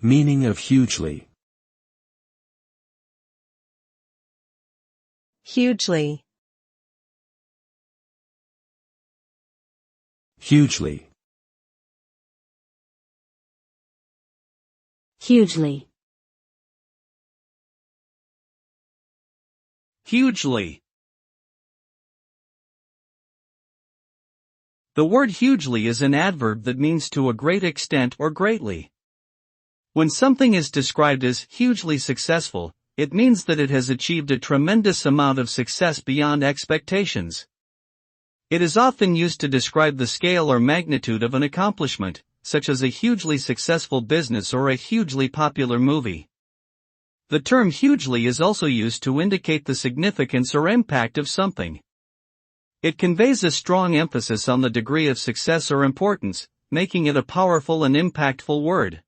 Meaning of hugely. Hugely. Hugely. Hugely. Hugely. The word hugely is an adverb that means to a great extent or greatly. When something is described as hugely successful, it means that it has achieved a tremendous amount of success beyond expectations. It is often used to describe the scale or magnitude of an accomplishment, such as a hugely successful business or a hugely popular movie. The term hugely is also used to indicate the significance or impact of something. It conveys a strong emphasis on the degree of success or importance, making it a powerful and impactful word.